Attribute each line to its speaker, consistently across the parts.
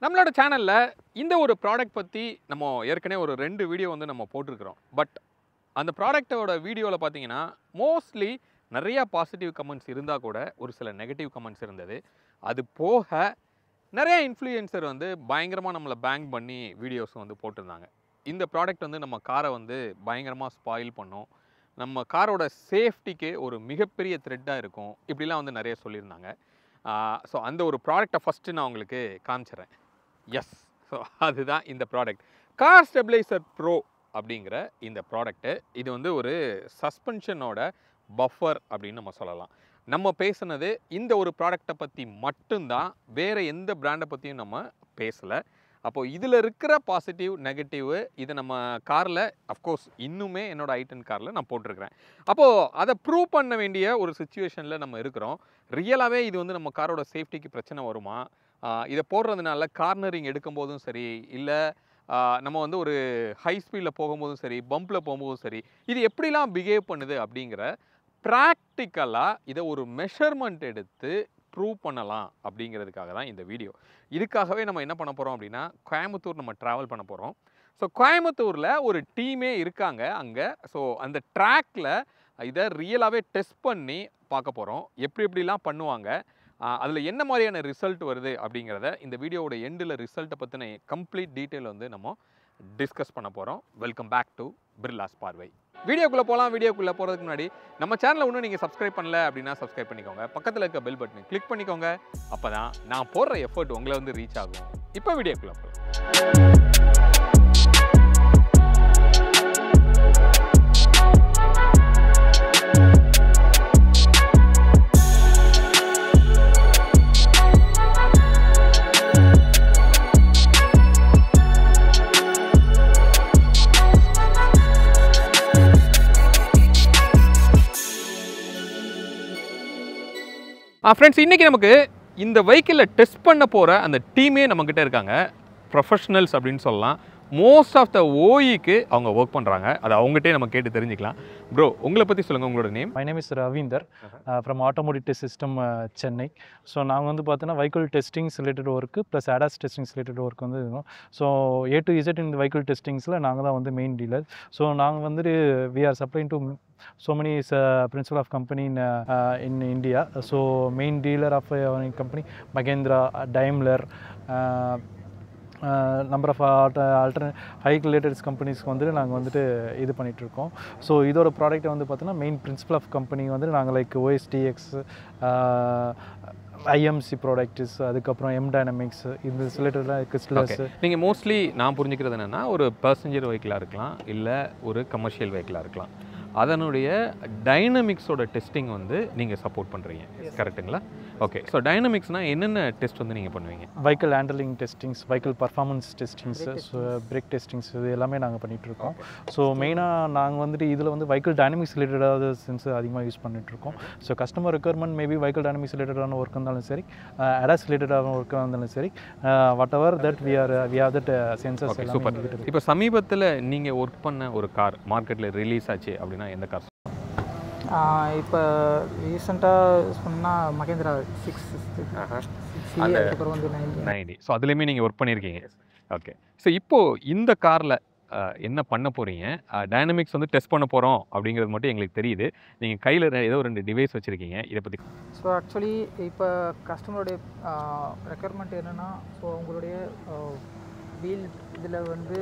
Speaker 1: நம்மளோட சேனல்ல இந்த ஒரு ப்ராடக்ட் பத்தி நம்ம ஏற்கனவே ஒரு 2 வீடியோ வந்து நம்ம போட்டுருக்கிறோம். பட் அந்த ப்ராடக்ட்டோட வீடியோல பார்த்தீங்கன்னா, மோஸ்ட்லி நிறைய பாசிட்டிவ் கமெண்ட்ஸ் இருந்தா கூட ஒரு சில நெகட்டிவ் கமெண்ட்ஸ் இருந்தது. அது போக நிறைய இன்ஃப்ளூயன்சர் வந்து பயங்கரமா நம்மள பேங்க் பண்ணி வீடியோஸ் வந்து போட்டிருந்தாங்க. இந்த ப்ராடக்ட் வந்து நம்ம காரை வந்து பயங்கரமா ஸ்பாயில் பண்ணும். நம்ம காரோட சேஃப்டிக்கு ஒரு மிகப்பெரிய த்ரெட்டா இருக்கும். இப்படிலாம் வந்து நிறைய சொல்லியிருந்தாங்க. ஸோ அந்த ஒரு ப்ராடக்ட்டை ஃபஸ்ட்டு நான் உங்களுக்கு காமிச்சிடுறேன். எஸ். ஸோ அதுதான் இந்த ப்ராடக்ட். கார் ஸ்டெபிலைசர் ப்ரோ அப்படிங்கிற இந்த ப்ராடக்ட்டு. இது வந்து ஒரு சஸ்பென்ஷனோட பஃபர் அப்படின்னு நம்ம சொல்லலாம். நம்ம பேசுனது இந்த ஒரு ப்ராடக்ட்டை பற்றி மட்டும்தான், வேறு எந்த பிராண்டை பற்றியும் நம்ம பேசலை. அப்போது இதில் இருக்கிற பாசிட்டிவ் நெகட்டிவ் இதை நம்ம காரில் அஃப்கோர்ஸ் இன்னுமே என்னோட i10 காரில் நான் போட்டிருக்கிறேன். அப்போது அதை ப்ரூவ் பண்ண வேண்டிய ஒரு சுச்சுவேஷனில் நம்ம இருக்கிறோம். ரியலாகவே இது வந்து நம்ம காரோட சேஃப்டிக்கு பிரச்சனை வருமா, இதை போடுறதுனால கார்னரிங் எடுக்கும்போதும் சரி, இல்லை நம்ம வந்து ஒரு ஹை ஸ்பீடில் போகும்போதும் சரி, பம்பில் போகும்போதும் சரி, இது எப்படிலாம் பிஹேவ் பண்ணுது அப்படிங்கிற ப்ராக்டிக்கலாக இதை ஒரு மெஷர்மெண்ட் எடுத்து ப்ரூவ் பண்ணலாம் அப்படிங்கிறதுக்காக தான் இந்த வீடியோ. இதுக்காகவே நம்ம என்ன பண்ண போகிறோம் அப்படின்னா, கோயம்புத்தூர் நம்ம ட்ராவல் பண்ண போகிறோம். ஸோ கோயம்புத்தூரில் ஒரு டீமே இருக்காங்க அங்கே. ஸோ அந்த ட்ராக்கில் இதை ரியலாகவே டெஸ்ட் பண்ணி பார்க்க போகிறோம். எப்படிலாம் பண்ணுவாங்க, அதில் என்ன மாதிரியான ரிசல்ட் வருது அப்படிங்கிறத இந்த வீடியோவோட எண்டில் ரிசல்ட்டை பற்றின கம்ப்ளீட் டீட்டெயில் வந்து நம்ம டிஸ்கஸ் பண்ண போகிறோம். வெல்கம் பேக் டு பிர்லாஸ் பார்வை. வீடியோக்குள்ளே போகலாம். வீடியோக்குள்ளே போகிறதுக்கு முன்னாடி நம்ம சேனலை இன்னும் நீங்கள் சப்ஸ்கிரைப் பண்ணல அப்படின்னா சப்ஸ்கிரைப் பண்ணிக்கோங்க. பக்கத்தில் இருக்க பெல் பட்டனை கிளிக் பண்ணிக்கோங்க. அப்போ தான் நான் போடுற எஃபர்ட் உங்களை வந்து ரீச் ஆகும். இப்போ வீடியோக்குள்ளே போகலாம். ஃப்ரெண்ட்ஸ், இன்றைக்கி நமக்கு இந்த வெஹிக்கிளில் டெஸ்ட் பண்ண போகிற அந்த டீமே நம்மக்கிட்ட இருக்காங்க. ப்ரொஃபஷனல்ஸ் அப்படின்னு சொல்லலாம். மோஸ்ட் ஆஃப் த ஓஇக்கு அவங்க ஒர்க் பண்ணுறாங்க. அதை அவங்ககிட்டே நம்ம கேட்டு தெரிஞ்சுக்கலாம். ப்ரோ, உங்களை பற்றி சொல்லுங்கள், உங்களோட name?
Speaker 2: My name is Ravinder from automotive test system Chennai. So நாங்கள் வந்து பார்த்தீங்கன்னா vehicle testings related work plus ADAS testings related work வந்து இருக்கும். ஸோ A to Z இந்த வெஹிக்கிள் டெஸ்டிங்ஸில் நாங்கள் தான் வந்து மெயின் டீலர். ஸோ நாங்கள் வந்துட்டு we are supplying to so many principal of company in India. So main dealer of our company Mahindra, Daimler, number of hike related கம்பெனிஸ்க்கு வந்துட்டு நாங்கள் வந்துட்டு இது பண்ணிகிட்ருக்கோம். ஸோ இதோட ப்ராடக்ட்டை வந்து பார்த்தீங்கன்னா மெயின் பிரின்சிபல் ஆஃப் கம்பெனி வந்துட்டு நாங்கள் லைக் OSTX, IMC ப்ராடக்ட்ஸ், அதுக்கப்புறம் M டைனமிக்ஸ், இந்த ரிலேட்டடாக கிறிஸ்டலர்ஸ்.
Speaker 1: நீங்கள் மோஸ்ட்லி நான் புரிஞ்சுக்கிறது என்னென்னா, ஒரு பேசஞ்சர் வெஹிக்கிளாக இருக்கலாம், இல்லை ஒரு கமர்ஷியல் வெஹிக்கிளாக இருக்கலாம், அதனுடைய டைனமிக்ஸோட டெஸ்டிங் வந்து நீங்கள் சப்போர்ட் பண்ணுறீங்க, கரெக்டுங்களா? ஓகே. ஸோ டைனமிக்ஸ்னால் என்னென்ன டெஸ்ட் வந்து நீங்கள் பண்ணுவீங்க?
Speaker 2: Vehicle handling testings, vehicle performance testings, break testings, இது எல்லாமே நாங்கள் பண்ணிகிட்ருக்கோம். ஸோ மெயினாக நாங்கள் வந்துட்டு இதில் வந்து வெஹிக்கிள் டைனமிக்ஸ் ரிலேட்டடாக சென்ஸ் அதிகமாக யூஸ் பண்ணிகிட்ருக்கோம். So customer requirement maybe vehicle dynamics ரிலேட்டடான ஒர்க் இருந்தாலும் சரி, ADAS ரிலேட்டடான ஒர்க்காக இருந்தாலும் சரி, whatever that we have that sensors.
Speaker 1: Super. இப்போ சமீபத்தில் நீங்கள் ஒர்க் பண்ண ஒரு கார் மார்க்கெட்டில் ரிலீஸ் ஆச்சு அப்படின்னா எந்த கார்?
Speaker 3: இப்போ ரீசெண்டாக சொன்னால் மகேந்திரா 660, அதுக்கப்புறம் வந்து
Speaker 1: 90. ஸோ அதுலேயுமே நீங்கள் ஒர்க் பண்ணியிருக்கீங்க. ஓகே. ஸோ இப்போது இந்த காரில் என்ன பண்ண போகிறீங்க? டைனமிக்ஸ் வந்து டெஸ்ட் பண்ண போகிறோம் அப்படிங்கிறது மட்டும் எங்களுக்கு தெரியுது. நீங்கள் கையில் ஏதோ 2 டிவைஸ் வச்சுருக்கீங்க, இதை பற்றி.
Speaker 3: ஸோ ஆக்சுவலி இப்போ கஸ்டமருடைய ரெக்யர்மெண்ட் என்னென்னா, ஸோ அவங்களுடைய வீல் இதில் வந்து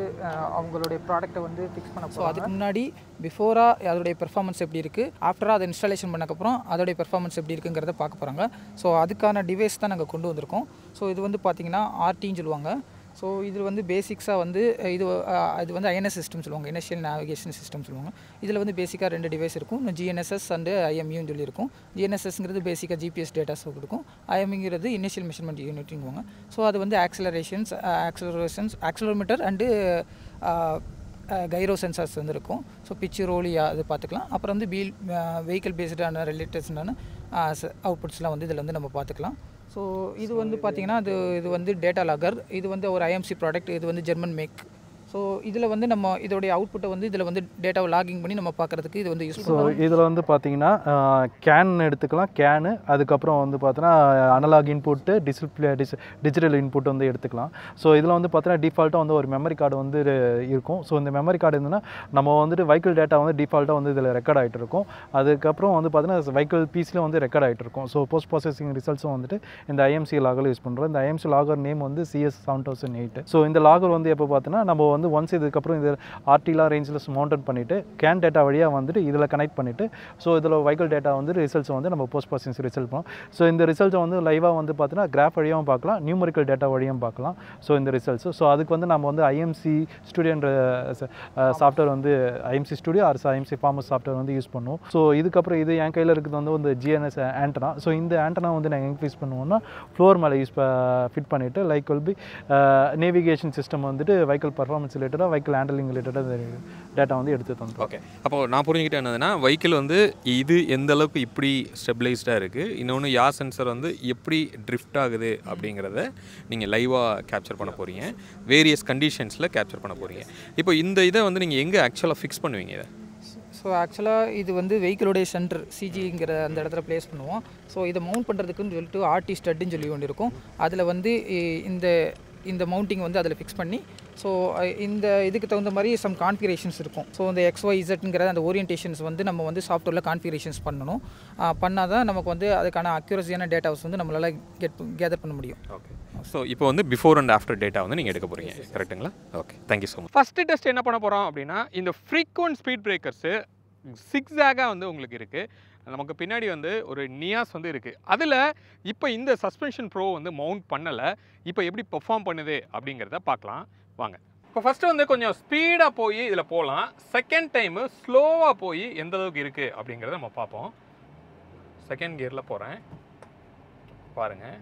Speaker 3: அவங்களுடைய ப்ராடக்ட்டை வந்து ஃபிக்ஸ் பண்ண போகிறோம். அதுக்கு முன்னாடி பிஃபோராக அதோடைய பெர்ஃபார்மன்ஸ் எப்படி இருக்குது, ஆஃப்டராக அதை இன்ஸ்டாலேஷன் பண்ணக்கப்புறம் அதோடைய பெர்ஃபார்மன்ஸ் எப்படி இருக்குங்கிறத பார்க்க போகிறாங்க. ஸோ அதுக்கான டிவைஸ் தான் நாங்கள் கொண்டு வந்திருக்கோம். ஸோ இது வந்து பார்த்திங்கன்னா RTன்னு சொல்லுவாங்க. ஸோ இது வந்து பேசிக்ஸாக வந்து இது வந்து INS சிஸ்டம் சொல்லுவாங்க, இனிஷியல் நேவிகேஷன் சிஸ்டம் சொல்லுவாங்க. இதில் வந்து பேசிக்காக 2 டிவைஸ் இருக்கும், GNSS அண்டு IMUன்னு சொல்லி இருக்கும். GNSSங்கிறது பேசிக்காக GPS டேட்டாஸ் கொடுக்கும், IMUங்கிறது இனிஷியல் மெஷர்மெண்ட் யூனிட்ங்குவாங்க. ஸோ அது வந்து ஆக்சலரோமீட்டர் அண்டு கைரோ சென்சார்ஸ் வந்து இருக்கும். ஸோ பிச்சு ரோலியா அது பார்த்துக்கலாம். அப்புறம் வந்து வெஹிக்கிள் பேஸ்டான ரிலேட்டட்ஸ்னான அவுட்புட்ஸ்லாம் வந்து இதில் வந்து நம்ம பார்த்துக்கலாம். ஸோ இது வந்து பார்த்திங்கன்னா இது வந்து டேட்டா லாகர். இது வந்து ஒரு IMC ப்ராடக்ட். இது வந்து ஜெர்மன் மேக். ஸோ இதில் வந்து நம்ம இதோடைய அவுட்புட்டை வந்து இதில் வந்து டேட்டாவை லாகிங் பண்ணி நம்ம பார்க்குறதுக்கு இது வந்து யூஸ்
Speaker 2: ஸோ இதில் வந்து பார்த்தீங்கன்னா கேன் எடுத்துக்கலாம். கேனு அதுக்கப்புறம் வந்து பார்த்தோன்னா அனலாக் இன்புட்டு டிஜிட்டல் இன்புட் வந்து எடுத்துக்கலாம். ஸோ இதில் வந்து பார்த்தீங்கன்னா டிஃபால்ட்டாக வந்து ஒரு மெமரி கார்டு வந்து இருக்கும். ஸோ இந்த மெமரி கார்டு இருந்ததுன்னா நம்ம வந்துட்டு வெஹிக்கிள் டேட்டா வந்து டிஃபால்ட்டாக வந்து இதில் ரெக்கார்ட் ஆகிட்டு இருக்கும். அதுக்கப்புறம் வந்து பார்த்தீங்கன்னா வெஹிக்கிள் பீஸில் வந்து ரெக்கார்ட் ஆகிட்டு இருக்கும். ஸோ போஸ்ட் ப்ராசஸிங் ரிசல்ட்ஸும் வந்துட்டு இந்த ஐஎம்சி லாகர் யூஸ் பண்ணுறோம். இந்த ஐஎம்சி லாகர் நேம் வந்து CS7008. ஸோ இந்த லாகர் வந்து எப்போ பார்த்தோன்னா நம்ம வந்து ஒன்ஸ் இதுக்கப்புறம் இது ஆர்டிலா ரேஞ்சில் மவுண்டட் பண்ணிவிட்டு கேன் டேட்டா வழியாக வந்துட்டு இதில் கனெக்ட் பண்ணிவிட்டு ஸோ இதில் வெஹிக்கிள் டேட்டா வந்து ரிசல்ட்ஸ் வந்து நம்ம போஸ்ட் ப்ராசஸிங் ரிசல்ட் பண்ணோம். ஸோ இந்த ரிசல்ட்ஸை வந்து லைவாக வந்து பார்த்தீங்கன்னா கிராஃப் வழியாகவும் பார்க்கலாம், நியூமரிக்கல் டேட்டா வழியாகவும் பார்க்கலாம். ஸோ இந்த ரிசல்ட்ஸ் ஸோ அதுக்கு வந்து நம்ம வந்து ஐஎம்சி ஸ்டுடியோன்ற சாஃப்ட்வேர் வந்து IMC studio or IMC FAMOS software வந்து யூஸ் பண்ணுவோம். ஸோ இதுக்கப்புறம் இது என் கையில் இருக்கிறது வந்து ஒரு GNS ஆண்டனா. ஸோ இந்த ஆண்டனா வந்து நாங்கள் எங்கே யூஸ் பண்ணுவோம்னா ஃப்ளோர் மேலே ஃபிட் பண்ணிவிட்டு like will be navigation system வந்துட்டு வெஹிக்கிள் பர்ஃபார்மன்ஸ் ரிலேட்டடாக வெஹிக்கிள் ஹேண்டலிங் ரிலேட்டடாக டேட்டா வந்து எடுத்து தந்தோம்.
Speaker 1: ஓகே, அப்போது நான் புரிஞ்சுக்கிட்டேன் என்னதுன்னா வெஹிக்கிள் வந்து இது எந்த அளவுக்கு இப்படி ஸ்டெபிளைஸ்டாக இருக்குது, இன்னொன்று யார் சென்சர் வந்து எப்படி ட்ரிஃப்ட் ஆகுது அப்படிங்கிறத நீங்கள் லைவாக கேப்சர் பண்ண போகிறீங்க, வேரியஸ் கண்டிஷன்ஸில் கேப்சர் பண்ண போகிறீங்க. இப்போ இந்த இதை வந்து நீங்கள் எங்கே ஆக்சுவலாக ஃபிக்ஸ் பண்ணுவீங்க இதை?
Speaker 3: ஸோ ஆக்சுவலாக இது வந்து வெஹிக்கிளுடைய சென்டர் சிஜிங்கிற அந்த இடத்துல ப்ளேஸ் பண்ணுவோம். ஸோ இதை மவுண்ட் பண்ணுறதுக்குன்னு சொல்லிட்டு ஆர்டி ஸ்டட்டுன்னு சொல்லி ஒன்று இருக்கும். அதில் வந்து இந்த மவுண்டிங் வந்து அதில் ஃபிக்ஸ் பண்ணி ஸோ இந்த இதுக்கு தகுந்த மாதிரி சம் கான்ஃபிகரேஷன்ஸ் இருக்கும். ஸோ இந்த XYZங்கிற அந்த ஓரியன்டேஷன்ஸ் வந்து நம்ம வந்து சாஃப்ட்வேரில் கான்ஃபிகரேஷன்ஸ் பண்ணணும். பண்ணால் தான் நமக்கு வந்து அதுக்கான அக்யூரஸியான டேட்டாஸ் வந்து நம்மளால் கேதர் பண்ண முடியும்.
Speaker 1: ஓகே, ஸோ இப்போ வந்து பிஃபோர் அண்ட் ஆஃப்டர் டேட்டா வந்து நீங்கள் எடுக்க போகிறீங்க, கரெக்டுங்களா? Okay, thank you so much. First test என்ன பண்ண போகிறோம் அப்படின்னா இந்த ஃப்ரீக்வென்ட் ஸ்பீட் பிரேக்கர்ஸு 6 வந்து உங்களுக்கு இருக்குது. நமக்கு பின்னாடி வந்து ஒரு நியாஸ் வந்து இருக்குது. அதில் இப்போ இந்த சஸ்பென்ஷன் ப்ரோ வந்து மவுண்ட் பண்ணலை. இப்போ எப்படி பெர்ஃபார்ம் பண்ணுது அப்படிங்கிறத பார்க்கலாம் வாங்க. இப்போ ஃபஸ்ட்டு வந்து கொஞ்சம் ஸ்பீடாக போய் இதில் போகலாம். செகண்ட் டைமு ஸ்லோவாக போய் எந்த அளவுக்கு இருக்குது அப்படிங்கிறத நம்ம பார்ப்போம். செகண்ட் கியரில் போகிறேன், பாருங்கள்.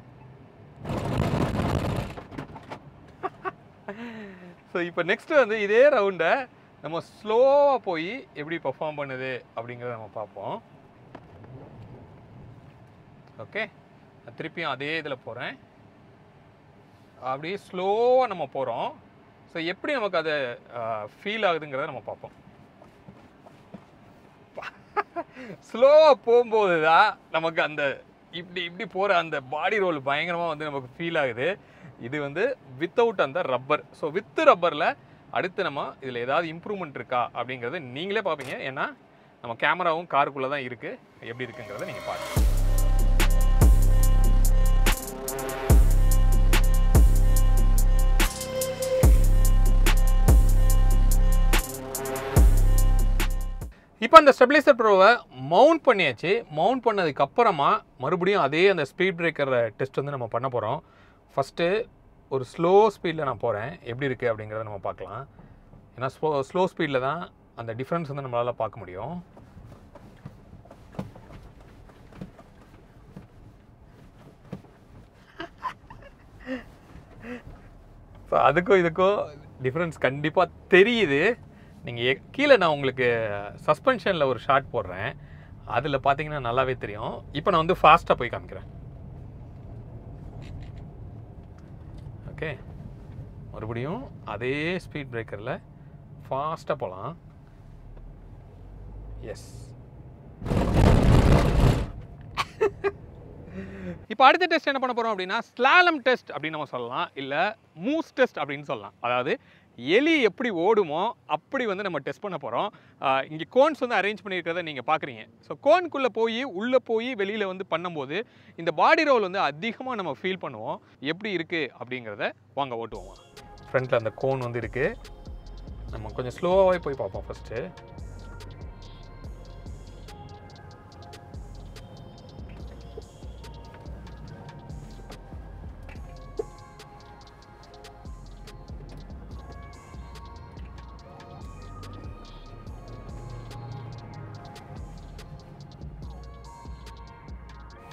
Speaker 1: ஸோ இப்போ நெக்ஸ்ட்டு வந்து இதே ரவுண்டை நம்ம ஸ்லோவாக போய் எப்படி பெர்ஃபார்ம் பண்ணுது அப்படிங்கிறத நம்ம பார்ப்போம். ஓகே, நான் திருப்பியும் அதே இதில் போகிறேன். அப்படியே ஸ்லோவாக நம்ம போகிறோம். ஸோ எப்படி நமக்கு அது ஃபீல் ஆகுதுங்கிறத நம்ம பார்ப்போம். ஸ்லோவாக போகும்போது தான் நமக்கு அந்த இப்படி போகிற அந்த பாடி ரோல் பயங்கரமாக வந்து நமக்கு ஃபீல் ஆகுது. இது வந்து வித்தவுட் அந்த ரப்பர். ஸோ வித் ரப்பரில் அடுத்து நம்ம இதில் ஏதாவது இம்ப்ரூவ்மெண்ட் இருக்கா அப்படிங்கிறத நீங்களே பார்ப்பீங்க. ஏன்னா நம்ம கேமராவும் காருக்குள்ளே தான் இருக்குது. எப்படி இருக்குங்கிறத நீங்கள் பாருங்கள். இப்போ அந்த ஸ்டெபிலைசர் ப்ரோவை மவுண்ட் பண்ணியாச்சு. மவுண்ட் பண்ணதுக்கப்புறமா மறுபடியும் அதே அந்த ஸ்பீட் பிரேக்கர் டெஸ்ட் வந்து நம்ம பண்ண போகிறோம். ஃபஸ்ட்டு ஒரு ஸ்லோ ஸ்பீடில் நான் போகிறேன், எப்படி இருக்குது அப்படிங்கிறத நம்ம பார்க்கலாம். ஏன்னா ஸ்லோ ஸ்பீடில் தான் அந்த டிஃப்ரென்ஸ் வந்து நம்மளால் பார்க்க முடியும். ஸோ அதுக்கும் இதுக்கும் டிஃப்ரென்ஸ் கண்டிப்பாக தெரியுது. நீங்கள் கீழே நான் உங்களுக்கு சஸ்பென்ஷனில் ஒரு ஷார்ட் போடுறேன், அதில் பார்த்தீங்கன்னா நல்லாவே தெரியும். இப்போ நான் வந்து ஃபாஸ்ட்டாக போய் காமிக்கிறேன். ஓகே, மறுபடியும் அதே ஸ்பீட் பிரேக்கரில் ஃபாஸ்ட்டாக போகலாம். எஸ், இப்போ அடுத்த டெஸ்ட் என்ன பண்ண போகிறோம் அப்படின்னா ஸ்லாலம் டெஸ்ட் அப்படின்னு நம்ம சொல்லலாம், இல்லை மூஸ் டெஸ்ட் அப்படின்னு சொல்லலாம். அதாவது எலி எப்படி ஓடுமோ அப்படி வந்து நம்ம டெஸ்ட் பண்ண போகிறோம். இங்கே கோன்ஸ் வந்து அரேஞ்ச் பண்ணியிருக்கிறத நீங்கள் பார்க்குறீங்க. ஸோ கோனுக்குள்ளே போய் உள்ளே போய் வெளியில் வந்து பண்ணும்போது இந்த பாடி ரோல் வந்து அதிகமாக நம்ம ஃபீல் பண்ணுவோம். எப்படி இருக்குது அப்படிங்கிறத வாங்க ஓட்டுவோம். ஃப்ரண்ட்டில் அந்த கோன் வந்து இருக்குது. நம்ம கொஞ்சம் ஸ்லோவாகவே போய் பார்ப்போம் ஃபஸ்ட்டு.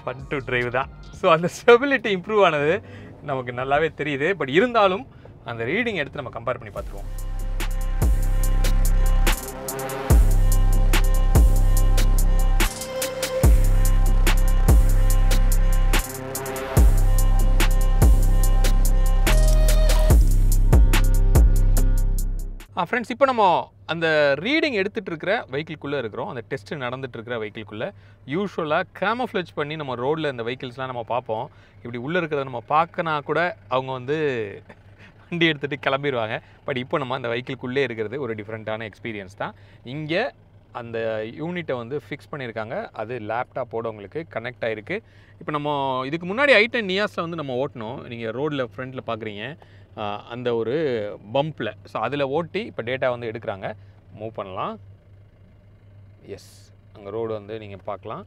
Speaker 1: ஃபன் டு டிரைவ் தான். ஸோ அந்த ஸ்டெபிலிட்டி இம்ப்ரூவ் ஆனது நமக்கு நல்லாவே தெரியுது. பட் இருந்தாலும் அந்த ரீடிங் எடுத்து நம்ம கம்பேர் பண்ணி பார்த்துருவோம். ஃப்ரெண்ட்ஸ் இப்போ நம்ம அந்த ரீடிங் எடுத்துகிட்டு இருக்கிற வெஹிக்கிள்குள்ளே இருக்கிறோம். அந்த டெஸ்ட்டு நடந்துட்டு இருக்கிற வெஹிக்கிள்குள்ளே யூஸ்வலாக கேமஃப்ளேஜ் பண்ணி நம்ம ரோட்டில் இந்த வெஹிக்கிள்ஸ்லாம் நம்ம பார்ப்போம். இப்படி உள்ளே இருக்கிறத நம்ம பார்க்கனா கூட அவங்க வந்து வண்டி எடுத்துகிட்டு கிளம்பிடுவாங்க. பட் இப்போ நம்ம அந்த வெஹிக்கிள்குள்ளே இருக்கிறது ஒரு டிஃப்ரெண்ட்டான எக்ஸ்பீரியன்ஸ் தான். இங்கே அந்த யூனிட்டை வந்து ஃபிக்ஸ் பண்ணியிருக்காங்க. அது லேப்டாப்போடு உங்களுக்கு கனெக்ட் ஆகிருக்கு. இப்போ நம்ம இதுக்கு முன்னாடி i10 நியாஸில் வந்து நம்ம ஓட்டணும். நீங்கள் ரோடில் ஃப்ரண்ட்டில் பார்க்குறீங்க அந்த ஒரு பம்பில். ஸோ அதில் ஓட்டி இப்போ டேட்டா வந்து எடுக்கிறாங்க. மூவ் பண்ணலாம். எஸ், அங்கே ரோடு வந்து நீங்கள் பார்க்கலாம்.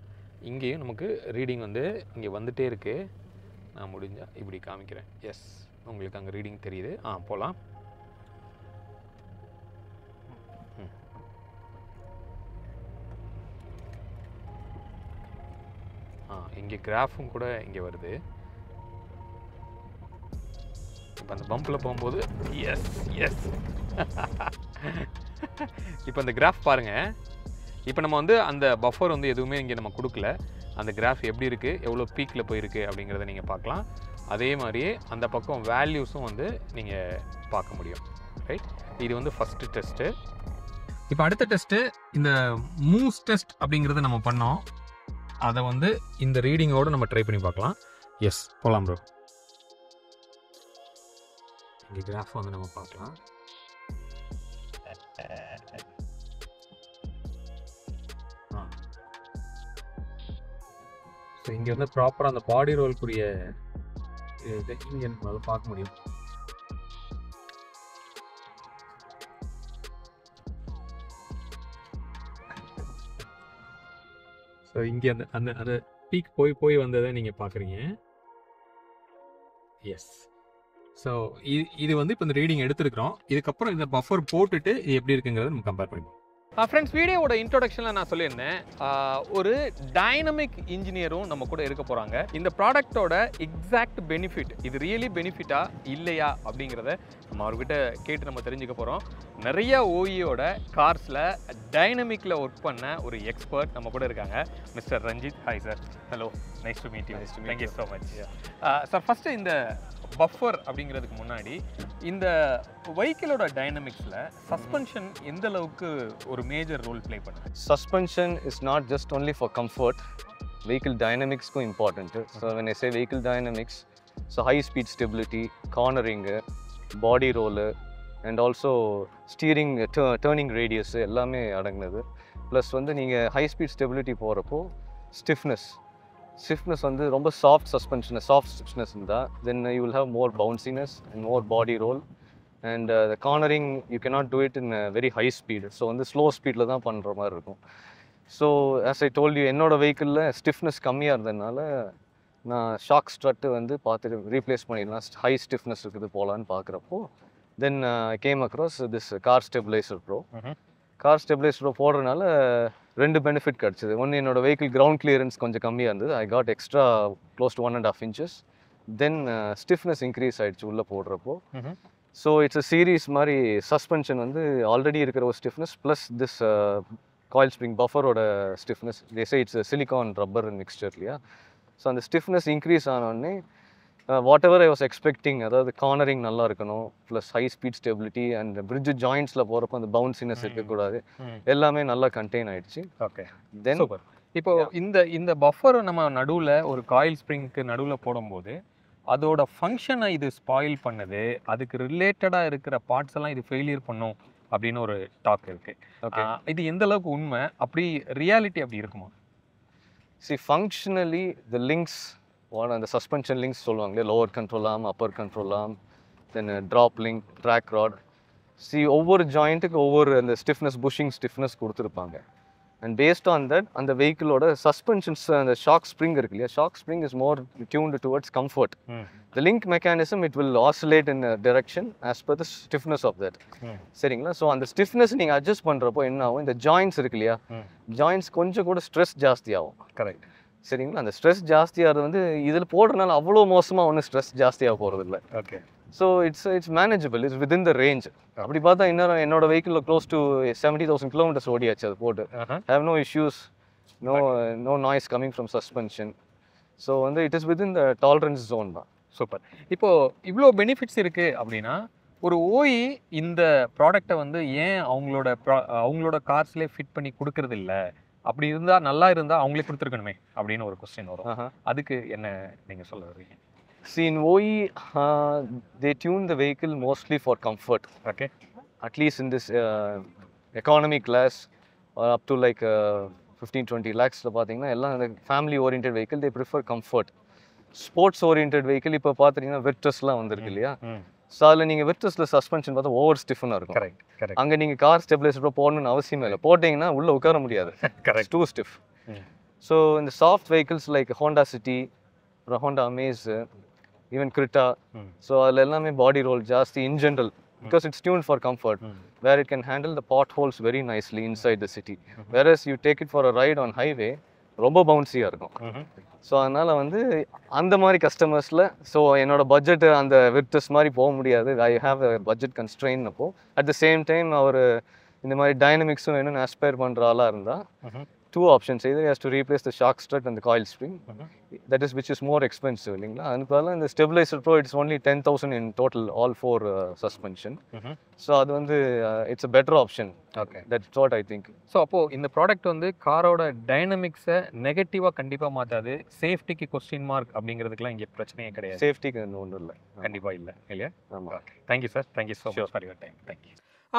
Speaker 1: இங்கேயும் நமக்கு ரீடிங் வந்து இங்கே வந்துகிட்டே இருக்குது. நான் முடிஞ்சால் இப்படி காமிக்கிறேன். எஸ், உங்களுக்கு அங்கே ரீடிங் தெரியுது. போகலாம். இங்கே கிராஃபும் கூட இங்கே வருது. இப்போ அந்த பம்பில் போகும்போது எஸ் எஸ் இப்போ அந்த கிராஃப் பாருங்கள். இப்போ நம்ம வந்து அந்த பஃபர் வந்து எதுவுமே இங்கே நம்ம கொடுக்கல. அந்த கிராஃப் எப்படி இருக்குது, எவ்வளோ பீக்கில் போயிருக்கு அப்படிங்கிறத நீங்கள் பார்க்கலாம். அதே மாதிரியே அந்த பக்கம் வேல்யூஸும் வந்து நீங்கள் பார்க்க முடியும். ரைட், இது வந்து ஃபஸ்ட்டு டெஸ்ட்டு. இப்போ அடுத்த டெஸ்ட்டு இந்த மூவ்ஸ் டெஸ்ட் அப்படிங்கிறத நம்ம பண்ணோம். அதை வந்து இந்த ரீடிங்கோடு நம்ம ட்ரை பண்ணி பார்க்கலாம். எஸ், போகலாம் ப்ரோ. இங்கே கிராஃப் வந்து நம்ம பார்க்கலாம். ஸோ இங்கே வந்து ப்ராப்பராக அந்த பாடி ரோல்க்குரிய இங்கே நம்மளால் பார்க்க முடியும். ஸோ இங்கே அந்த அந்த அந்த பீக் போய் வந்ததை நீங்கள் பார்க்குறீங்க. எஸ், ஸோ இது வந்து இப்போ இந்த ரீடிங் எடுத்துருக்கிறோம். இதுக்கப்புறம் இந்த பஃபர் போட்டுட்டு இது எப்படி இருக்குங்கிறத நம்ம கம்பேர் பண்ணிப்போம். ஃப்ரெண்ட்ஸ், வீடியோவோட இன்ட்ரோடக்ஷனில் நான் சொல்லியிருந்தேன் ஒரு டைனமிக் இன்ஜினியரும் நம்ம கூட இருக்க போகிறாங்க. இந்த ப்ராடக்டோட எக்ஸாக்ட் பெனிஃபிட், இது ரியலி பெனிஃபிட்டா இல்லையா அப்படிங்கிறத நம்ம அவர்கிட்ட கேட்டு நம்ம தெரிஞ்சுக்க போகிறோம். நிறைய ஓஇயோட கார்ஸில் டைனமிக்கில் ஒர்க் பண்ண ஒரு எக்ஸ்பர்ட் நம்ம கூட இருக்காங்க. Mister Ranjith. Hi sir. Hello, nice to meet you. Thank you so much. Sir, first இந்த பஃபர் அப்படிங்கிறதுக்கு முன்னாடி இந்த வெஹிக்கிளோட டைனமிக்ஸில் சஸ்பென்ஷன் எந்த அளவுக்கு ஒரு மேஜர் ரோல் ப்ளே பண்ணுது?
Speaker 4: Suspension is not just only for comfort. Vehicle dynamics is important. So when I say vehicle dynamics, so high speed stability, cornering, body roll, and also steering, turning radius எல்லாமே அடங்குனது. Plus வந்து நீங்கள் high speed stability போகிறப்போ stiffness வந்து ரொம்ப soft stiffness இருந்தால் then you will have more bounciness and more body roll. And the cornering you cannot do it in very high speed. So வந்து slow ஸ்பீடில் தான் பண்ணுற மாதிரி இருக்கும். So as I told you, என்னோடய வெஹிக்கிளில் ஸ்டிஃப்னஸ் கம்மியாக இருந்ததுனால நான் ஷாக் ஸ்ட்ரட்டு வந்து பார்த்துட்டு ரீப்ளேஸ் பண்ணிடலாம், ஹை ஸ்டிஃப்னஸ் இருக்குது போகலான்னு பார்க்குறப்போ then I came across this car stabiliser pro. Car stabiliser pro போடுறதுனால ரெண்டு பெனிஃபிட் கிடச்சிது. ஒன்று, என்னோடய வெஹிக்கிள் கிரவுண்ட் கிளியரன்ஸ் கொஞ்சம் கம்மியாக இருந்தது. I got extra close to 1.5 inches. Then stiffness increase ஆகிடுச்சு உள்ளே போடுறப்போ. ஸோ இட்ஸ் அ சீரீஸ் மாதிரி. சஸ்பென்ஷன் வந்து ஆல்ரெடி இருக்கிற ஒரு stiffness plus this coil spring பஃபரோட stiffness. It's silicone rubber mixture இல்லையா. ஸோ அந்த ஸ்டிஃப்னஸ் இன்க்ரீஸ் ஆனோடனே whatever I was expecting, அதாவது கார்னரிங் நல்லா இருக்கணும், plus high speed stability and bridge ஜாயிண்ட்ஸில் போகிறப்போ அந்த பவுன்சினஸ் இருக்கக்கூடாது, எல்லாமே நல்லா கண்டெயின் ஆகிடுச்சு.
Speaker 1: ஓகே, தென் இப்போ இந்த பஃபர் நம்ம நடுவில் ஒரு காயில் ஸ்ப்ரிங்க்கு நடுவில் போடும்போது அதோட ஃபங்க்ஷனை இது ஸ்பாயில் பண்ணுது, அதுக்கு ரிலேட்டடாக இருக்கிற பார்ட்ஸ் எல்லாம் இது ஃபெயிலியர் பண்ணும் அப்படின்னு ஒரு டாக் இருக்குது. ஓகே, இது எந்த அளவுக்கு உண்மை, அப்படி ரியாலிட்டி அப்படி இருக்குமா?
Speaker 4: ஃபங்க்ஷனலி த லிங்க்ஸ், அந்த சஸ்பென்ஷன் லிங்க்ஸ் சொல்லுவாங்களே, lower control arm, upper control arm, then drop link, track rod. ஒவ்வொரு ஜாயிண்ட்டுக்கு ஒவ்வொரு அந்த ஸ்டிஃப்னஸ், புஷிங் ஸ்டிஃப்னஸ் கொடுத்துருப்பாங்க. அண்ட் பேஸ்ட் ஆன் தட் அந்த வெஹிக்கிளோட சஸ்பென்ஷன்ஸ், அந்த ஷாக் ஸ்ப்ரிங் இருக்கு இல்லையா, shock spring is more tuned towards comfort. The link mechanism it will oscillate in direction as per the stiffness of that. சரிங்களா. So அந்த stiffness நீங்கள் adjust பண்ணுறப்போ என்ன ஆகும், இந்த ஜாயின்ட்ஸ் இருக்கு இல்லையா, ஜாயின்ட்ஸ் கொஞ்சம் கூட ஸ்ட்ரெஸ் ஜாஸ்தி ஆகும்.
Speaker 1: கரெக்ட்.
Speaker 4: சரிங்களா. அந்த ஸ்ட்ரெஸ் ஜாஸ்தியாகிறது வந்து இதில் போடுறதுனால அவ்வளோ மோசமாக ஒன்றும் ஸ்ட்ரெஸ் ஜாஸ்தியாக போகிறது இல்லை.
Speaker 1: Okay.
Speaker 4: So it's manageable, it's within the range. அப்படி பார்த்தா இன்னும் என்னோட வெஹிக்கிளில் க்ளோஸ் டு 70,000 kilometers ஓடியாச்சு அது போட்டு. Have no issues, no noise coming from suspension. So வந்து it is within the tolerance zone தான்.
Speaker 1: சூப்பர். இப்போது இவ்வளோ பெனிஃபிட்ஸ் இருக்குது அப்படின்னா ஒரு ஓஇ இந்த ப்ராடக்ட்டை வந்து ஏன் அவங்களோட கார்ஸ்லேயே ஃபிட் பண்ணி கொடுக்கறது இல்ல, அப்படி இருந்தா நல்லா இருந்தா அவங்களே கொடுத்துருக்கணுமே அப்படின்னு ஒரு கொஸ்டின் வரும். அதுக்கு என்ன நீங்க சொல்ல வர்றீங்க?
Speaker 4: See, in OE, they tune the vehicle mostly for comfort.
Speaker 1: Okay.
Speaker 4: At least in this economy class, or up to like 15-20 lakhs, பார்த்தீங்கன்னா எல்லாம் family oriented vehicle, they prefer comfort. Sports oriented vehicle இப்போ பார்த்தீங்கன்னா விர்டஸ்லாம் வந்திருக்கு இல்லையா? So அதில் நீங்கள் விர்டஸில் suspension பார்த்தா over ஸ்டிஃபனாக இருக்கும்.
Speaker 1: Correct correct.
Speaker 4: அங்கே நீங்கள் கார் ஸ்டெபிலைசர் போடணும்னு அவசியமே இல்லை. போட்டிங்கன்னா உள்ளே உட்கார முடியாது.
Speaker 1: கரெக்ட்.
Speaker 4: Too stiff. ஸோ இந்த soft vehicles like Honda City, Honda Amaze, even Creta, so அதில் எல்லாமே பாடி ரோல் ஜாஸ்தி in general, because it's tuned for comfort, where it can handle the potholes very nicely inside the city. Whereas you take it for a ride on highway, ரொம்ப பவுன்சியாக இருக்கும். So அதனால் வந்து அந்த மாதிரி கஸ்டமர்ஸில், so என்னோட budget அந்த விர்டஸ் மாதிரி போக முடியாது, I have a budget constraint. அப்போ அட் த சேம் டைம் அவர் இந்த மாதிரி டைனமிக்ஸும் வேணும்னு ஆஸ்பயர் பண்ணுற ஆளாக இருந்தால் two options. Either he has to replace the shock strut and the coil spring, that is which is more expensive இல்லைங்களா. அதுக்கு இந்த stabiliser bro it's only 10,000 in total, all four suspension. So அது வந்து it's a better option.
Speaker 1: Okay,
Speaker 4: that's what I think.
Speaker 1: So அப்போது இந்த product வந்து காரோட டைனமிக்ஸை நெகட்டிவாக கண்டிப்பாக மாற்றாது. சேஃப்டிக்கு கொஸ்டின் மார்க் அப்படிங்கிறதுக்குலாம் இங்கே பிரச்சனையே கிடையாது.
Speaker 4: சேஃப்டிக்கு ஒன்றும் இல்லை,
Speaker 1: கண்டிப்பாக இல்லை இல்லையா?
Speaker 4: ஆமாம்.
Speaker 1: Thank you sir, thank you so much for your time. Thank you.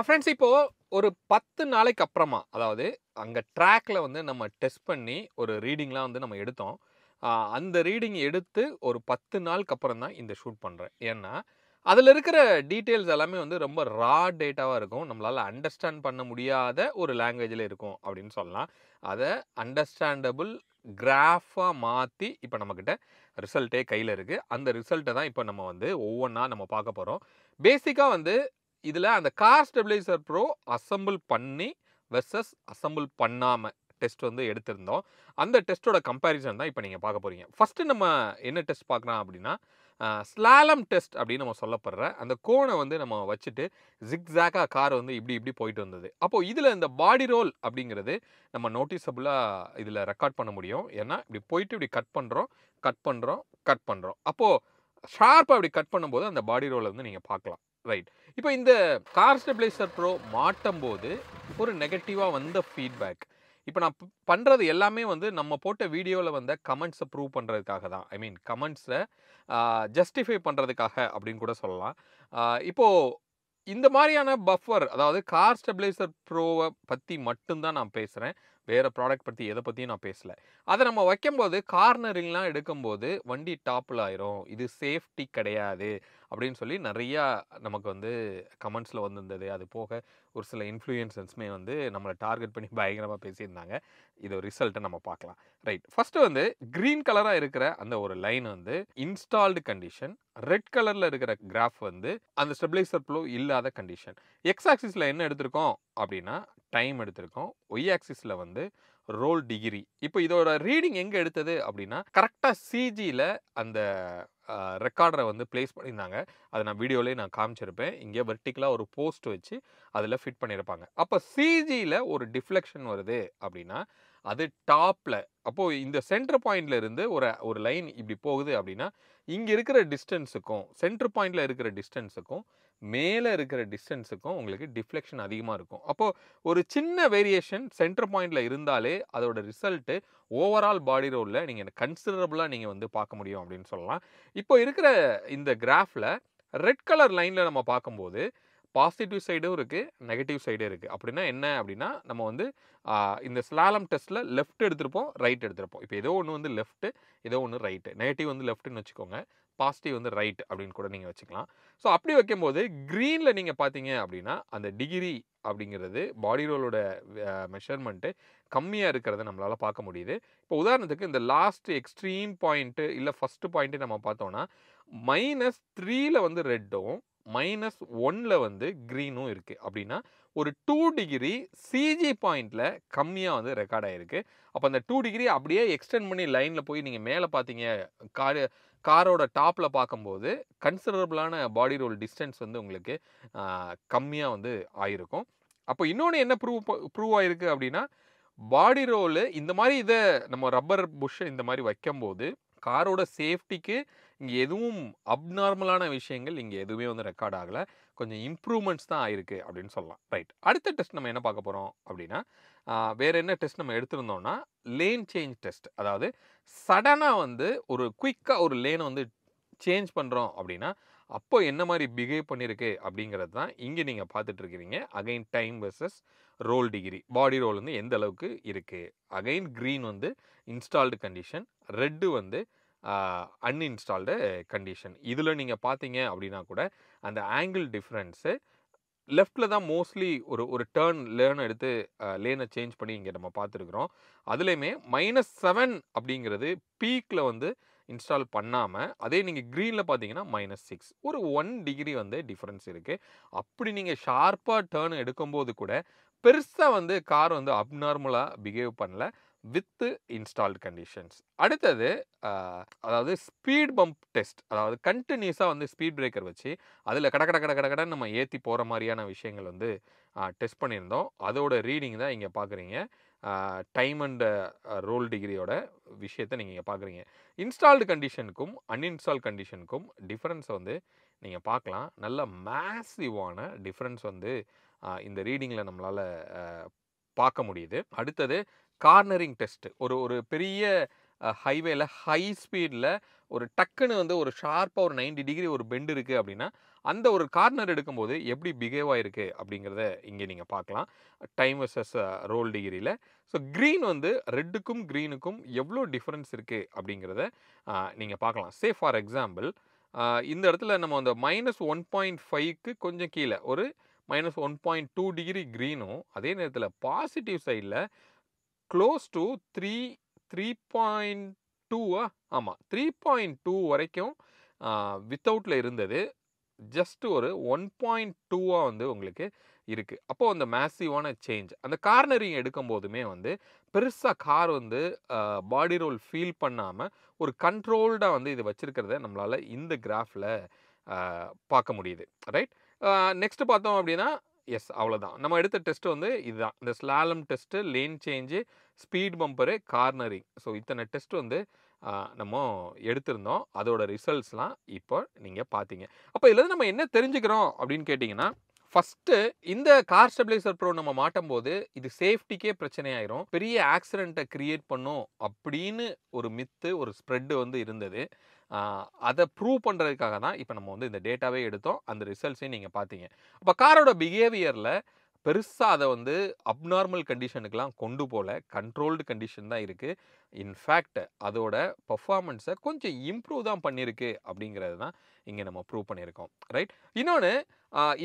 Speaker 1: Friends, இப்போது ஒரு 10 நாளைக்கு அப்புறமா, அதாவது அங்கே ட்ராக்ல வந்து நம்ம டெஸ்ட் பண்ணி ஒரு ரீடிங்லாம் வந்து நம்ம எடுத்தோம். அந்த ரீடிங் எடுத்து ஒரு 10 நாளுக்கு அப்புறம் தான் இந்த ஷூட் பண்ணுறேன். ஏன்னா அதில் இருக்கிற டீட்டெயில்ஸ் எல்லாமே வந்து ரொம்ப ரா டேட்டாவாக இருக்கும், நம்மளால் அண்டர்ஸ்டாண்ட் பண்ண முடியாத ஒரு லாங்குவேஜில் இருக்கும் அப்படின்னு சொல்லலாம். அதை அண்டர்ஸ்டாண்டபிள் கிராஃபாக மாற்றி இப்போ நம்மக்கிட்ட ரிசல்ட்டே கையில் இருக்குது. அந்த ரிசல்ட்டை தான் இப்போ நம்ம வந்து ஒவ்வொன்றா நம்ம பார்க்க போகிறோம். பேசிக்காக வந்து இதில் அந்த கார் ஸ்டெபிலைசர் ப்ரோ அசம்பிள் பண்ணி வெர்சஸ் அசம்பிள் பண்ணாமல் டெஸ்ட் வந்து எடுத்திருந்தோம். அந்த டெஸ்ட்டோட கம்பேரிசன் தான் இப்போ நீங்கள் பார்க்க போகிறீங்க. ஃபஸ்ட்டு நம்ம என்ன டெஸ்ட் பார்க்கலாம் அப்படின்னா, ஸ்லாலம் டெஸ்ட் அப்படின்னு நம்ம சொல்லப்படுற அந்த கோனை வந்து நம்ம வச்சுட்டு ஜிக்ஸாக்காக கார் வந்து இப்படி போயிட்டு வந்தது. அப்போது இதில் இந்த பாடி ரோல் அப்படிங்கிறது நம்ம நோட்டிசபிளாக இதில் ரெக்கார்ட் பண்ண முடியும். ஏன்னா இப்படி போயிட்டு இப்படி கட் பண்ணுறோம். அப்போது ஷார்ப்பாக இப்படி கட் பண்ணும்போது அந்த பாடி ரோலை வந்து நீங்கள் பார்க்கலாம். ரைட். இப்போ இந்த கார் ஸ்டெபிலைசர் ப்ரோ மாட்டும் போது ஒரு நெகட்டிவாக வந்த ஃபீட்பேக், இப்போ நான் பண்ணுறது எல்லாமே வந்து நம்ம போட்ட வீடியோவில் வந்த கமெண்ட்ஸை ப்ரூவ் பண்ணுறதுக்காக தான். ஐ மீன் கமெண்ட்ஸை ஜஸ்டிஃபை பண்ணுறதுக்காக அப்படின்னு கூட சொல்லலாம். இப்போது இந்த மாதிரியான பஃபர், அதாவது கார் ஸ்டெபிலைசர் ப்ரோவை பற்றி மட்டும்தான் நான் பேசுகிறேன், வேறு ப்ராடக்ட் பற்றி எதை பற்றியும் நான் பேசலை. அதை நம்ம வைக்கும்போது கார்னரிங்லாம் எடுக்கும்போது வண்டி டாப்பில் ஆயிரும், இது சேஃப்டி கிடையாது அப்படின்னு சொல்லி நிறையா நமக்கு வந்து கமெண்ட்ஸில் வந்திருந்தது. அது போக ஒரு சில இன்ஃப்ளூயன்சர்ஸுமே வந்து நம்மளை டார்கெட் பண்ணி பயங்கரமாக பேசியிருந்தாங்க. இது ரிசல்ட்டை நம்ம பார்க்கலாம். ரைட். ஃபஸ்ட்டு வந்து க்ரீன் கலராக இருக்கிற அந்த ஒரு லைன் வந்து இன்ஸ்டால்டு கண்டிஷன், ரெட் கலரில் இருக்கிற கிராஃப் வந்து அந்த ஸ்டெபிலைசர் ப்ளோ இல்லாத கண்டிஷன். எக்ஸ் ஆக்சிஸில் என்ன எடுத்திருக்கோம் அப்படின்னா டைம் எடுத்திருக்கோம், ஒய் ஆக்சிஸில் வந்து ரோல் டிகிரி. இப்போ இதோட ரீடிங் எங்கே எடுத்தது அப்படின்னா கரெக்டாக சிஜியில் அந்த ரெக்கார்டரை வந்து பிளேஸ் பண்ணியிருந்தாங்க. அதை நான் வீடியோலேயே நான் காமிச்சிருப்பேன். இங்கே வெர்டிக்கலாக ஒரு போஸ்ட் வச்சு அதில் ஃபிட் பண்ணியிருப்பாங்க. அப்போ சிஜியில் ஒரு டிஃப்ளெக்ஷன் வருது அப்படின்னா அது டாப்பில், அப்போது இந்த சென்டர் பாயிண்டில் இருந்து ஒரு லைன் இப்படி போகுது அப்படின்னா இங்கே இருக்கிற டிஸ்டன்ஸுக்கும் சென்டர் பாயிண்டில் இருக்கிற டிஸ்டன்ஸுக்கும் மேலே இருக்கிற டிஸ்டன்ஸுக்கும் உங்களுக்கு டிஃப்ளெக்ஷன் அதிகமாக இருக்கும். அப்போது ஒரு சின்ன வேரியேஷன் சென்டர் பாயிண்டில் இருந்தாலே அதோட ரிசல்ட்டு ஓவரால் பாடி ரோலில் நீங்கள் கன்சிடரபுளாக நீங்கள் வந்து பார்க்க முடியும் அப்படின்னு சொல்லலாம். இப்போ இருக்கிற இந்த கிராஃபில் ரெட் கலர் லைனில் நம்ம பார்க்கும்போது பாசிட்டிவ் சைடும் இருக்குது, நெகட்டிவ் சைடும் இருக்குது. அப்படின்னா என்ன அப்படின்னா நம்ம வந்து இந்த ஸ்லாலம் டெஸ்ட்டில் லெஃப்ட் எடுத்திருப்போம், ரைட் எடுத்திருப்போம். இப்போ ஏதோ ஒன்று வந்து லெஃப்ட்டு, ஏதோ ஒன்று ரைட்டு. நெகட்டிவ் வந்து லெஃப்ட்டுன்னு வச்சுக்கோங்க, பாசிட்டிவ் வந்து ரைட் அப்படின்னு கூட நீங்கள் வச்சுக்கலாம். ஸோ அப்படி வைக்கும்போது க்ரீனில் நீங்கள் பார்த்தீங்க அப்படின்னா அந்த டிகிரி அப்படிங்கிறது பாடி ரோலோட மெஷர்மெண்ட்டு கம்மியாக இருக்கிறத நம்மளால் பார்க்க முடியுது. இப்போ உதாரணத்துக்கு இந்த லாஸ்ட் எக்ஸ்ட்ரீம் பாயிண்ட்டு இல்லை ஃபஸ்ட்டு பாயிண்ட்டு நம்ம பார்த்தோன்னா -3 வந்து ரெட்டும் -1 வந்து க்ரீனும் இருக்குது. அப்படின்னா ஒரு 2 டிகிரி சிஜி பாயிண்டில் கம்மியாக வந்து ரெக்கார்ட் ஆகிருக்கு. அப்போ அந்த 2 டிகிரி அப்படியே எக்ஸ்டெண்ட் பண்ணி லைனில் போய் நீங்கள் மேலே பார்த்தீங்க காரோட டாப்பில் பார்க்கும்போது கன்சிடரபிளான பாடி ரோல் டிஸ்டன்ஸ் வந்து உங்களுக்கு கம்மியாக வந்து ஆகிருக்கும். அப்போ இன்னொன்று என்ன ப்ரூவ் ஆகிருக்கு அப்படின்னா பாடி ரோலு இந்த மாதிரி இதை நம்ம ரப்பர் புஷ்ஷை இந்த மாதிரி வைக்கும்போது காரோட சேஃப்டிக்கு இங்கே எதுவும் அப்நார்மலான விஷயங்கள் இங்கே எதுவுமே வந்து ரெக்கார்ட் ஆகலை. கொஞ்சம் இம்ப்ரூவ்மெண்ட்ஸ் தான் ஆயிருக்கு அப்படின்னு சொல்லலாம். ரைட், அடுத்த டெஸ்ட் நம்ம என்ன பார்க்க போகிறோம் அப்படின்னா, வேறு என்ன டெஸ்ட் நம்ம எடுத்திருந்தோம்னா லேன் சேஞ்ச் டெஸ்ட். அதாவது சடனாக வந்து ஒரு குயிக்காக ஒரு லேனை வந்து சேஞ்ச் பண்ணுறோம் அப்படின்னா அப்போ என்ன மாதிரி பிஹேவ் பண்ணியிருக்கு அப்படிங்கிறது தான் இங்கே நீங்கள் பார்த்துட்டு இருக்கிறீங்க. Again time versus roll degree, body roll வந்து எந்த அளவுக்கு இருக்குது. அகைன் க்ரீன் வந்து இன்ஸ்டால்டு கண்டிஷன், ரெட்டு வந்து அன்இன்ஸ்டால்டு கண்டிஷன். இதில் நீங்கள் பார்த்தீங்க அப்படின்னா கூட அந்த ஆங்கிள் டிஃப்ரென்ஸு லெஃப்டில் தான் மோஸ்ட்லி ஒரு டேர்ன் லேர்ன் எடுத்து லேனை சேஞ்ச் பண்ணி இங்கே நம்ம பார்த்துருக்குறோம். அதுலேயுமே -7 அப்படிங்கிறது பீக்கில் வந்து இன்ஸ்டால் பண்ணாமல், அதே நீங்கள் க்ரீனில் பார்த்தீங்கன்னா -6, ஒரு 1 டிகிரி வந்து டிஃப்ரென்ஸ் இருக்குது. அப்படி நீங்கள் ஷார்ப்பாக டேர்ன் எடுக்கும்போது கூட பெருசாக வந்து கார் வந்து அப்நார்மலாக பிஹேவ் பண்ணல வித் இன்ஸ்டால்டு கண்டிஷன்ஸ். அடுத்தது அதாவது ஸ்பீட் பம்ப் டெஸ்ட். அதாவது கண்டினியூஸாக வந்து ஸ்பீட் பிரேக்கர் வச்சு அதில் கடன்னு நம்ம ஏற்றி போகிற மாதிரியான விஷயங்கள் வந்து டெஸ்ட் பண்ணியிருந்தோம். அதோட ரீடிங் தான் இங்கே பார்க்குறீங்க. டைம் அண்ட் ரோல் டிகிரியோட விஷயத்தை நீங்கள் இங்கே பார்க்குறீங்க. இன்ஸ்டால்டு கண்டிஷனுக்கும் அன்இன்ஸ்டால் கண்டிஷனுக்கும் டிஃப்ரென்ஸை வந்து நீங்கள் பார்க்கலாம். நல்ல மேசிவான டிஃப்ரென்ஸ் வந்து இந்த ரீடிங்கில் நம்மளால் பார்க்க முடியுது. அடுத்தது கார்னரிங் டெஸ்ட். ஒரு பெரிய ஹைவேல ஹை ஸ்பீடில் ஒரு டக்குன்னு வந்து ஒரு ஷார்ப்பாக ஒரு 90 டிகிரி ஒரு பெண்ட் இருக்குது அப்படின்னா அந்த ஒரு கார்னர் எடுக்கும்போது எப்படி பிஹேவ் ஆகிருக்கு அப்படிங்கிறத இங்கே நீங்கள் பார்க்கலாம். டைம் வெர்சஸ் ரோல் டிகிரியில். ஸோ க்ரீன் வந்து ரெட்டுக்கும் க்ரீனுக்கும் எவ்வளோ டிஃப்ரென்ஸ் இருக்குது அப்படிங்கிறத நீங்கள் பார்க்கலாம். சே ஃபார் எக்ஸாம்பிள் இந்த இடத்துல நம்ம அந்த -1.5க்கு கொஞ்சம் கீழே ஒரு -1.2 டிகிரி க்ரீனும், அதே நேரத்தில் பாசிட்டிவ் சைடில் க்ளோஸ் டு 3.2 ஆமாம் 3.2 வரைக்கும் வித்தவுட்டில் இருந்தது. ஜஸ்ட் ஒரு 1.2 வந்து உங்களுக்கு இருக்குது. அப்போது அந்த மேசிவான சேஞ்ச். அந்த கார்னரிங் எடுக்கும் போதுமே வந்து பெருசாக கார் வந்து பாடி ரோல் ஃபீல் பண்ணாமல் ஒரு கண்ட்ரோல்டாக வந்து இது வச்சுருக்கிறத நம்மளால் இந்த கிராஃபில் பார்க்க முடியுது. ரைட், நெக்ஸ்ட் பார்த்தோம் அப்படின்னா எஸ் அவ்வளோதான். நம்ம எடுத்த டெஸ்ட் வந்து இதுதான். இந்த slalom test, lane change, speed bumper, cornering. So இத்தனை டெஸ்ட் வந்து நம்ம எடுத்திருந்தோம். அதோட ரிசல்ட்ஸ்லாம் இப்போ நீங்கள் பார்த்தீங்க. அப்போ இதில் நம்ம என்ன தெரிஞ்சுக்கிறோம் அப்படின்னு கேட்டிங்கன்னா, ஃபஸ்ட்டு இந்த கார் ஸ்டெபிலைசர் ப்ரோ நம்ம மாட்டும் போது இது சேஃப்டிக்கே பிரச்சனையாயிரும், பெரிய ஆக்சிடெண்ட்டை க்ரியேட் பண்ணும் அப்படின்னு ஒரு மித்து, ஒரு ஸ்ப்ரெட்டு வந்து இருந்தது. அதை ப்ரூவ் பண்ணுறதுக்காக தான் இப்போ நம்ம வந்து இந்த டேட்டாவே எடுத்தோம். அந்த ரிசல்ட்ஸையும் நீங்கள் பார்த்தீங்க. அப்போ காரோட பிஹேவியரில் பெருசாக அதை வந்து அப்நார்மல் கண்டிஷனுக்கெலாம் கொண்டு போகல, கண்ட்ரோல்டு கண்டிஷன் தான் இருக்குது. இன்ஃபேக்ட் அதோட பர்ஃபார்மன்ஸை கொஞ்சம் இம்ப்ரூவ் தான் பண்ணியிருக்கு அப்படிங்கிறது தான் இங்கே நம்ம ப்ரூவ் பண்ணியிருக்கோம். ரைட், இன்னொன்று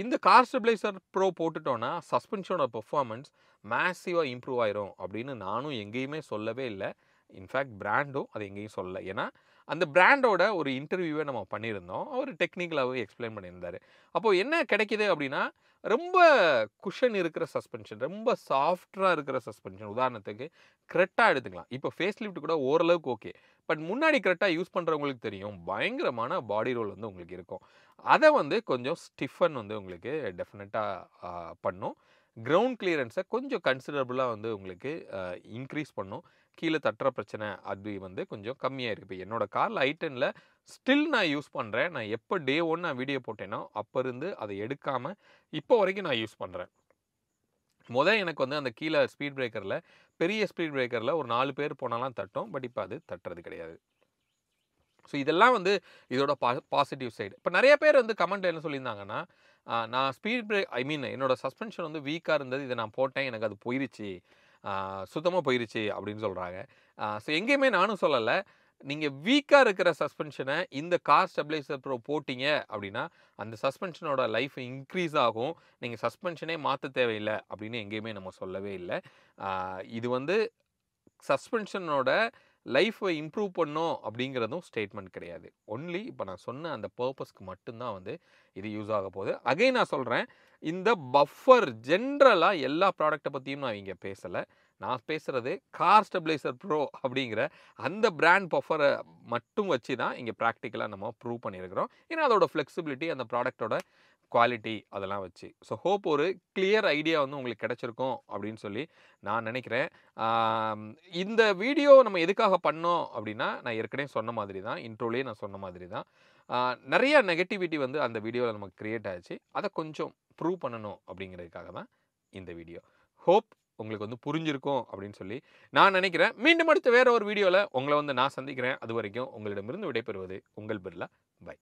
Speaker 1: இந்த கார் ஸ்டெபிலைசர் ப்ரோ போட்டுட்டோன்னா சஸ்பென்ஷனோட பர்ஃபார்மன்ஸ் மேசிவாக இம்ப்ரூவ் ஆயிரும் அப்படின்னு நானும் எங்கேயுமே சொல்லவே இல்லை. இன்ஃபேக்ட் பிராண்டும் அது எங்கேயும் சொல்லலை. ஏன்னா அந்த பிராண்டோட ஒரு இன்டர்வியூவை நம்ம பண்ணியிருந்தோம். அவர் டெக்னிக்கலாகவே எக்ஸ்பிளைன் பண்ணியிருந்தார். அப்போது என்ன கிடைக்கிது அப்படின்னா, ரொம்ப குஷன் இருக்கிற சஸ்பென்ஷன், ரொம்ப சாஃப்டாக இருக்கிற சஸ்பென்ஷன். உதாரணத்துக்கு கிரெட்டா எடுத்துக்கலாம். இப்போ ஃபேஸ் லிஃப்ட் கூட ஓரளவுக்கு ஓகே. பட் முன்னாடி கிரெட்டா யூஸ் பண்ணுறவங்களுக்கு தெரியும், பயங்கரமான பாடி ரோல் வந்து உங்களுக்கு இருக்கும். அதை வந்து கொஞ்சம் ஸ்டிஃபன் வந்து உங்களுக்கு டெஃபினட்டாக பண்ணும். கிரவுண்ட் கிளியரன்ஸை கொஞ்சம் கன்சிடரபுளாக வந்து உங்களுக்கு இன்க்ரீஸ் பண்ணும். கீழே தட்டுற பிரச்சனை அது வந்து கொஞ்சம் கம்மியாக இருக்குது. இப்போ என்னோடய காரில் i10ல் ஸ்டில் நான் யூஸ் பண்ணுறேன். நான் எப்போ டே 1 நான் வீடியோ போட்டேனோ அப்போ இருந்து அதை எடுக்காமல் இப்போ வரைக்கும் நான் யூஸ் பண்ணுறேன். எனக்கு வந்து அந்த கீழே ஸ்பீட் பிரேக்கரில், பெரிய ஸ்பீட் பிரேக்கரில் ஒரு 4 பேர் போனாலாம் தட்டும். பட் இப்போ அது தட்டுறது கிடையாது. ஸோ இதெல்லாம் வந்து இதோட பாசிட்டிவ் சைடு. இப்போ நிறைய பேர் வந்து கமெண்ட்டில் என்ன சொல்லியிருந்தாங்கன்னா, நான் ஸ்பீட் பிரேக் என்னோடய சஸ்பென்ஷன் வந்து வீக்காக இருந்தது, இதை நான் போட்டேன், எனக்கு அது போயிருச்சு, சுத்தமாக போயிருச்சு அப்படின்னு சொல்கிறாங்க. ஸோ எங்கேயுமே நானும் சொல்லலை, நீங்கள் வீக்காக இருக்கிற சஸ்பென்ஷனை இந்த கார் ஸ்டெபிலைசர் ப்ரோ போட்டிங்க அப்படின்னா அந்த சஸ்பென்ஷனோட லைஃப் இன்க்ரீஸ் ஆகும். நீங்கள் சஸ்பென்ஷனே மாற்ற தேவையில்லை அப்படின்னு எங்கேயுமே நம்ம சொல்லவே இல்லை. இது வந்து சஸ்பென்ஷனோட லைஃப்பை இம்ப்ரூவ் பண்ணும் அப்படிங்கிறதும் ஸ்டேட்மெண்ட் கிடையாது. ஒன்லி இப்போ நான் சொன்ன அந்த பர்பஸ்க்கு மட்டும்தான் வந்து இது யூஸ் ஆக போகுது. அகைன் நான் சொல்கிறேன், இந்த பஃபர் ஜென்ரலாக எல்லா ப்ராடக்ட்டை பற்றியும் நான் இங்கே பேசலை. நான் பேசுகிறது கார் ஸ்டெபிலைசர் ப்ரோ அப்படிங்கிற அந்த பிராண்ட் பஃபரை மட்டும் வச்சு தான் இங்கே ப்ராக்டிக்கலாக நம்ம ப்ரூவ் பண்ணியிருக்கிறோம். ஏன்னா அதோட ஃப்ளெக்சிபிலிட்டி, அந்த ப்ராடக்டோட குவாலிட்டி அதெல்லாம் வச்சு. ஸோ ஹோப் ஒரு கிளியர் ஐடியா வந்து உங்களுக்கு கிடைச்சிருக்கும் அப்படின்னு சொல்லி நான் நினைக்கிறேன். இந்த வீடியோ நம்ம எதுக்காக பண்ணோம் அப்படின்னா, நான் ஏற்கனவே சொன்ன மாதிரி தான், இன்ட்ரோலேயே நான் சொன்ன மாதிரி தான். நிறைய நெகட்டிவிட்டி வந்து அந்த வீடியோவில் நமக்கு கிரியேட் ஆச்சு. அதை கொஞ்சம் ப்ரூவ் பண்ணணும் அப்படிங்கிறதுக்காக தான் இந்த வீடியோ. ஹோப் உங்களுக்கு வந்து புரிஞ்சிருக்கும் அப்படின்னு சொல்லி நான் நினைக்கிறேன். மீண்டும் அடுத்த வேற ஒரு வீடியோவில் உங்களை வந்து நான் சந்திக்கிறேன். அது வரைக்கும் உங்களிடமிருந்து விடைபெறுவது உங்கள் பிர்லா. பை.